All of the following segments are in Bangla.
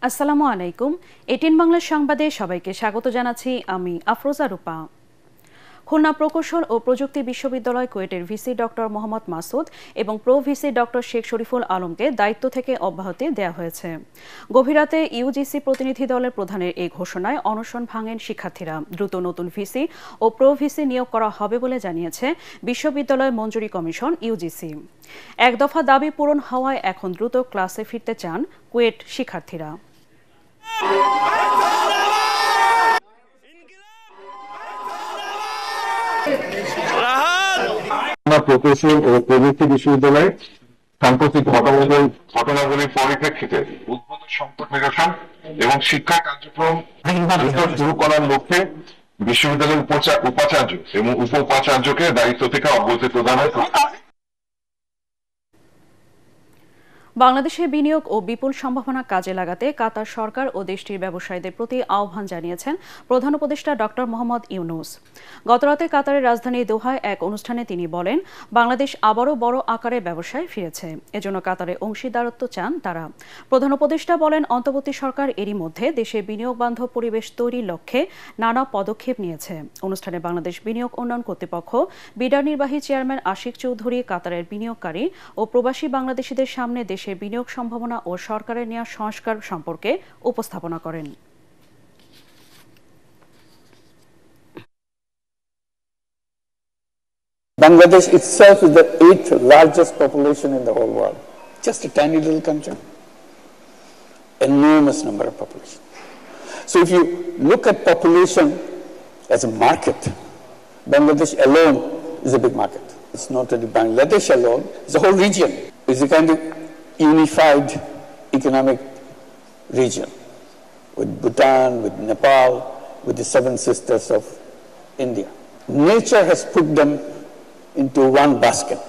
আসসালামু আলাইকুম। 18 বাংলা সংবাদে সবাইকে স্বাগত জানাচ্ছি আমি আফরোজা রূপা। খুলনা প্রকৌশল ও প্রযুক্তি বিশ্ববিদ্যালয় কুয়েটের ভিসি ডক্টর মোহাম্মদ মাসুদ এবং pro VC doctor Sheikh Shariful আলমকে দায়িত্ব থেকে অব্যাহতি দেওয়া হয়েছে। গভীর রাতে ইউজিসি প্রতিনিধি দলের প্রধানের এই ঘোষণায় অনশন ভাঙেন শিক্ষার্থীরা। দ্রুত নতুন ভিসি ও প্রো ভিসি নিয়োগ করা হবে বলে জানিয়েছে বিশ্ববিদ্যালয় মঞ্জুরি কমিশন ইউজিসি। এক দফা দাবি পূরণ হওয়ায় এখন দ্রুত ক্লাসে ফিরতে চান কুয়েট শিক্ষার্থীরা। প্রকৌশল ও প্রযুক্তি বিশ্ববিদ্যালয়ে সাম্প্রতিক ঘটনাগুলির পরিপ্রেক্ষিতে উদ্ভূত সংকট নিরসন এবং শিক্ষা কার্যক্রম শুরু করার লক্ষ্যে বিশ্ববিদ্যালয়ের উপাচার্য এবং উপ উপাচার্যকে দায়িত্ব থেকে অব্যাহতি প্রদানের বাংলাদেশে বিনিয়োগ ও বিপুল সম্ভাবনা কাজে লাগাতে কাতার সরকার ও দেশটির ব্যবসায়ীদের প্রতি আহ্বান জানিয়েছেন প্রধান উপদেষ্টা ডক্টর মোহাম্মদ ইউনূস। গতরাতে কাতারের রাজধানী দোহায় এক অনুষ্ঠানে তিনি বলেন, বাংলাদেশ আবারও বড় আকারে ব্যবসায় ফিরেছে, এজন্য কাতারে অংশীদারত্ব চান তারা। প্রধান উপদেষ্টা বলেন, অন্তর্বর্তী সরকার এরই মধ্যে দেশে বিনিয়োগ বান্ধব পরিবেশ তৈরির লক্ষ্যে নানা পদক্ষেপ নিয়েছে। অনুষ্ঠানে বাংলাদেশ বিনিয়োগ উন্নয়ন কর্তৃপক্ষ বিডার নির্বাহী চেয়ারম্যান আশিক চৌধুরী কাতারের বিনিয়োগকারী ও প্রবাসী বাংলাদেশিদের সামনে দেশের বিনিয়োগ সম্ভাবনা ও সরকারের নেওয়া সংস্কার সম্পর্কে উপস্থাপনা করেন। Bangladesh itself is the 8th largest population in the whole world. Just a tiny little country. Enormous number of population. So if you look at population as a market, Bangladesh alone is a big market. It's not only Bangladesh alone, it's the whole region. It's a kind of unified economic region with Bhutan, with Nepal, with the seven sisters of India. Nature has put them into one basket.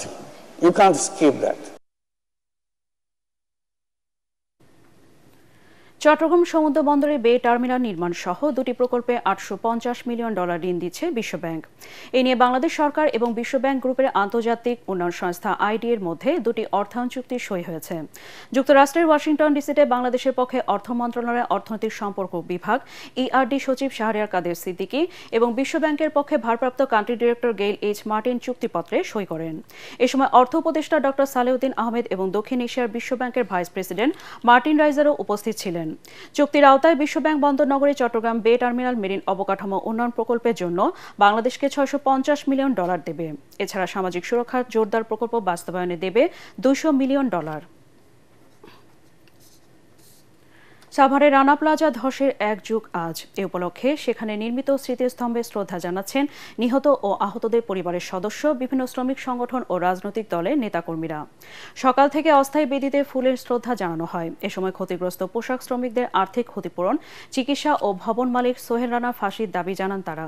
You can't escape that. Chittagong সমুদ্র বন্দরে বে টার্মিনাল নির্মাণ সহ দুটি প্রকল্পে $850 মিলিয়ন ঋণ দিচ্ছে বিশ্বব্যাংক। এ নিয়ে বাংলাদেশ সরকার এবং বিশ্বব্যাংক গ্রুপের আন্তর্জাতিক উন্নয়ন সংস্থা আইডি এর মধ্যে দুটি অর্থায়ন চুক্তি সই হয়েছে। যুক্তরাষ্ট্রের ওয়াশিংটন ডিসিতে বাংলাদেশের পক্ষে অর্থ মন্ত্রণালয়ের অর্থনৈতিক সম্পর্ক বিভাগ ইআরডি সচিব শাহরিয়ার কাদের সিদ্দিকী এবং বিশ্বব্যাংকের পক্ষে ভারপ্রাপ্ত country director Gail H Martin চুক্তিপত্রে সই করেন। এ সময় অর্থ উপদেষ্টা ডক্টর সালেউদ্দিন আহমেদ এবং দক্ষিণ এশিয়ার বিশ্বব্যাংকের ভাইস প্রেসিডেন্ট মার্টিন রাইজারও উপস্থিত ছিলেন। চুক্তির আওতায় বিশ্বব্যাংক বন্দরনগরী চট্টগ্রাম বে টার্মিনাল মেরিন অবকাঠামো উন্নয়ন প্রকল্পের জন্য বাংলাদেশকে $650 মিলিয়ন দেবে। এছাড়া সামাজিক সুরক্ষার জোরদার প্রকল্প বাস্তবায়নে দেবে $200 মিলিয়ন। সাভারে রানা প্লাজা ধসের 1 যুগ আজ। এ উপলক্ষে সেখানে নির্মিত স্মৃতিস্তম্ভে শ্রদ্ধা জানাচ্ছেন নিহত ও আহতদের পরিবারের সদস্য, বিভিন্ন শ্রমিক সংগঠন ও রাজনৈতিক দলের নেতাকর্মীরা। সকাল থেকে অস্থায়ী বেদিতে ফুলের শ্রদ্ধা জানানো হয়। এ সময় ক্ষতিগ্রস্ত পোশাক শ্রমিকদের আর্থিক ক্ষতিপূরণ, চিকিৎসা ও ভবন মালিক সোহেল রানা ফাঁসির দাবি জানান তারা।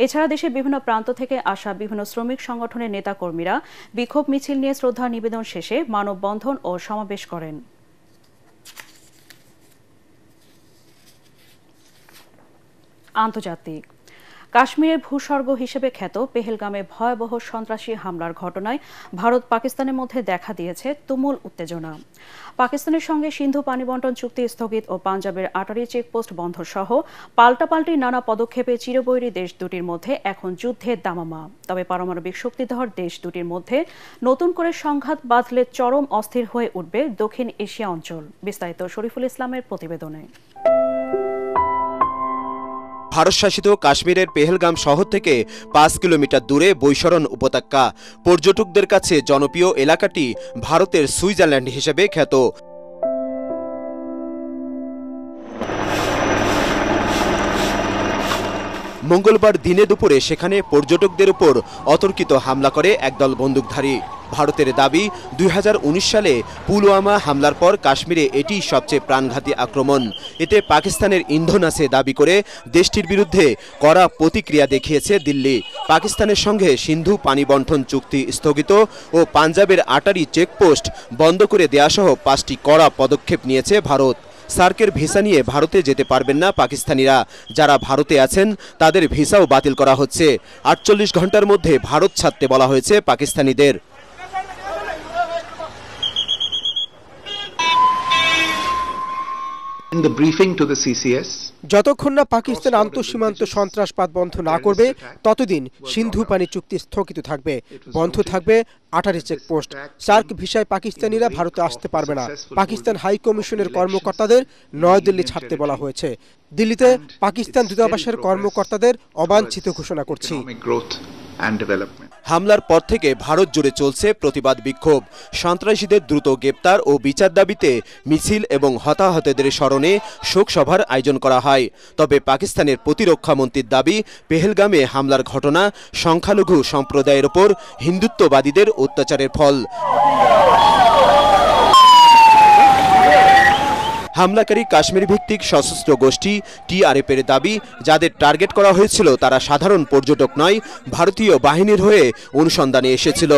এছাড়া দেশের বিভিন্ন প্রান্ত থেকে আসা বিভিন্ন শ্রমিক সংগঠনের নেতাকর্মীরা বিক্ষোভ মিছিল নিয়ে শ্রদ্ধা নিবেদন শেষে মানববন্ধন ও সমাবেশ করেন। আন্তর্জাতিক। কাশ্মীরের ভূস্বর্গ হিসেবে খ্যাত পেহেলগামে ভয়াবহ সন্ত্রাসী হামলার ঘটনায় ভারত পাকিস্তানের মধ্যে দেখা দিয়েছে তুমুল উত্তেজনা। পাকিস্তানের সঙ্গে সিন্ধু পানি বন্টন চুক্তি স্থগিত ও পাঞ্জাবের আটারি চেকপোস্ট বন্ধ সহ পাল্টাপাল্টি নানা পদক্ষেপে চিরবৈরী দেশ দুটির মধ্যে এখন যুদ্ধের দামামা। তবে পারমাণবিক শক্তিধর দেশ দুটির মধ্যে নতুন করে সংঘাত বাঁধলে চরম অস্থির হয়ে উঠবে দক্ষিণ এশিয়া অঞ্চল। বিস্তারিত শরীফুল ইসলামের প্রতিবেদনে। ভারত-শাসিত কাশ্মীরের পেহেলগাম শহর থেকে 5 কিলোমিটার দূরে বৈশরণ উপত্যকা। পর্যটকদের কাছে জনপ্রিয় এলাকাটি ভারতের সুইজারল্যান্ড হিসেবে খ্যাত। মঙ্গলবার দিনে দুপুরে সেখানে পর্যটকদের উপর অতর্কিত হামলা করে একদল বন্দুকধারী। ভারতের দাবি, 2019 সালে পুলওয়ামা হামলার পর কাশ্মীরে এটি সবচেয়ে প্রাণঘাতী আক্রমণ। এতে পাকিস্তানের ইন্ধন আছে দাবি করে দেশটির বিরুদ্ধে কড়া প্রতিক্রিয়া দেখিয়েছে দিল্লি। পাকিস্তানের সঙ্গে সিন্ধু পানি বন্টন চুক্তি স্থগিত ও পাঞ্জাবের আটারি চেকপোস্ট বন্ধ করে দেয়াসহ 5টি কড়া পদক্ষেপ নিয়েছে ভারত। সার্কের ভিসা নিয়ে ভারতে যেতে পারবেন না পাকিস্তানিরা। যারা ভারতে আছেন তাদের ভিসাও বাতিল করা হচ্ছে। 48 ঘন্টার মধ্যে ভারত ছাড়তে বলা হয়েছে পাকিস্তানিদের। In the briefing to the CCS, যতক্ষণ না পাকিস্তান আন্তঃসীমান্ত সন্ত্রাসবাদ বন্ধ না করবে ততদিন সিন্ধু পানি চুক্তি স্থগিত থাকবে, বন্ধ থাকবে আটারি চেকপোস্ট। সার্ক ভিসায় পাকিস্তানিরা ভারতে আসতে পারবে না। পাকিস্তান হাই কমিশনের কর্মকর্তাদের নয়াদিল্লি ছাড়তে বলা হয়েছে। দিল্লিতে পাকিস্তান দূতাবাসের কর্মকর্তাদের অবাঞ্ছিত ঘোষণা করছি। হামলার পর থেকে ভারত জুড়ে চলছে প্রতিবাদ বিক্ষোভ। সন্ত্রাসীদের দ্রুত গ্রেপ্তার ও বিচার দাবিতে মিছিল এবং হতাহতদের স্মরণে শোক সভার আয়োজন করা হয়। তবে পাকিস্তানের প্রতিরক্ষা মন্ত্রীর দাবি, পেহেলগামে হামলার ঘটনা সংখ্যালঘু সম্প্রদায়ের ওপর হিন্দুত্ববাদীদের অত্যাচারের ফল। হামলাকারী কাশ্মীর ভিত্তিক সশস্ত্র গোষ্ঠী TRF-এর দাবি, যাদের টার্গেট করা হয়েছিল তারা সাধারণ পর্যটক নয়, ভারতীয় বাহিনীর হয়ে অনুসন্ধানে এসেছিল।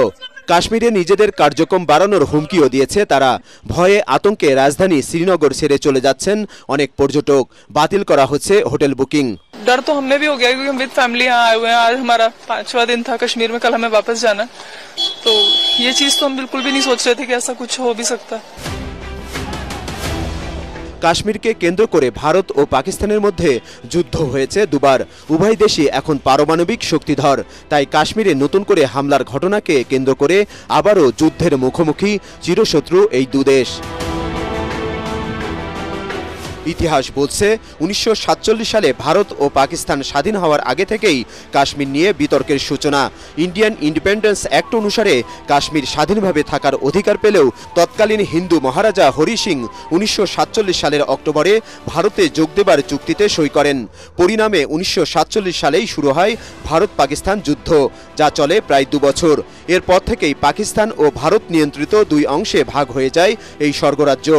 কাশ্মীরে নিজেদের কার্যক্রম বাড়ানোর হুমকিও দিয়েছে তারা। ভয়ে আতঙ্কে রাজধানী শ্রীনগর ছেড়ে চলে যাচ্ছেন অনেক পর্যটক। বাতিল করা হচ্ছে হোটেল বুকিং। डर तो हमें भी हो गया क्योंकि हम विद फैमिली यहाँ आए हुए हैं। आज हमारा 5वां दिन था कश्मीर में, कल हमें वापस जाना, तो ये चीज तो हम बिल्कुल भी नहीं सोच रहे थे कि ऐसा कुछ हो भी सकता। কাশ্মীরকে কেন্দ্র করে ভারত ও পাকিস্তানের মধ্যে যুদ্ধ হয়েছে দুবার। উভয় দেশই এখন পারমাণবিক শক্তিধর। তাই কাশ্মীরে নতুন করে হামলার ঘটনাকে কেন্দ্র করে আবারও যুদ্ধের মুখোমুখি চিরশত্রু এই দুদেশ। ইতিহাস বলছে 1947 সালে ভারত ও পাকিস্তান স্বাধীন হওয়ার আগে থেকেই কাশ্মীর নিয়ে বিতর্কের সূচনা। ইন্ডিয়ান ইন্ডিপেন্ডেন্স অ্যাক্ট অনুসারে কাশ্মীর স্বাধীনভাবে থাকার অধিকার পেলেও তৎকালীন হিন্দু মহারাজা হরি সিং 1947 সালের অক্টোবরে ভারতে যোগ দেবার চুক্তিতে সই করেন। পরিণামে 1947 সালেই শুরু হয় ভারত পাকিস্তান যুদ্ধ, যা চলে প্রায় 2 বছর। এরপর থেকেই পাকিস্তান ও ভারত নিয়ন্ত্রিত 2 অংশে ভাগ হয়ে যায় এই স্বর্গরাজ্য।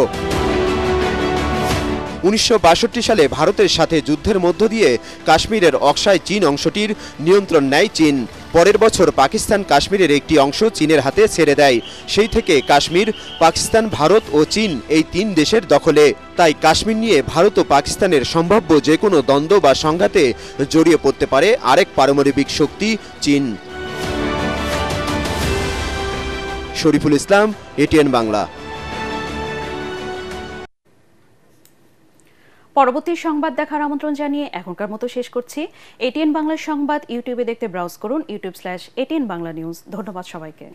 1962 সালে ভারতের সাথে যুদ্ধের মধ্য দিয়ে কাশ্মীরের অক্সাই চীন অংশটির নিয়ন্ত্রণ নেয় চীন। পরের বছর পাকিস্তান কাশ্মীরের একটি অংশ চীনের হাতে ছেড়ে দেয়। সেই থেকে কাশ্মীর পাকিস্তান, ভারত ও চীন এই 3 দেশের দখলে। তাই কাশ্মীর নিয়ে ভারত ও পাকিস্তানের সম্ভাব্য যে কোনো দ্বন্দ্ব বা সংঘাতে জড়িয়ে পড়তে পারে আরেক পারমাণবিক শক্তি চীন। শরীফুল ইসলাম, ATN বাংলা। পরবর্তী সংবাদ দেখার আমন্ত্রণ জানিয়ে এখনকার মতো শেষ করছি। ATN বাংলার সংবাদ ইউটিউবে দেখতে ব্রাউজ করুন youtube/ATN বাংলা নিউজ। ধন্যবাদ সবাইকে।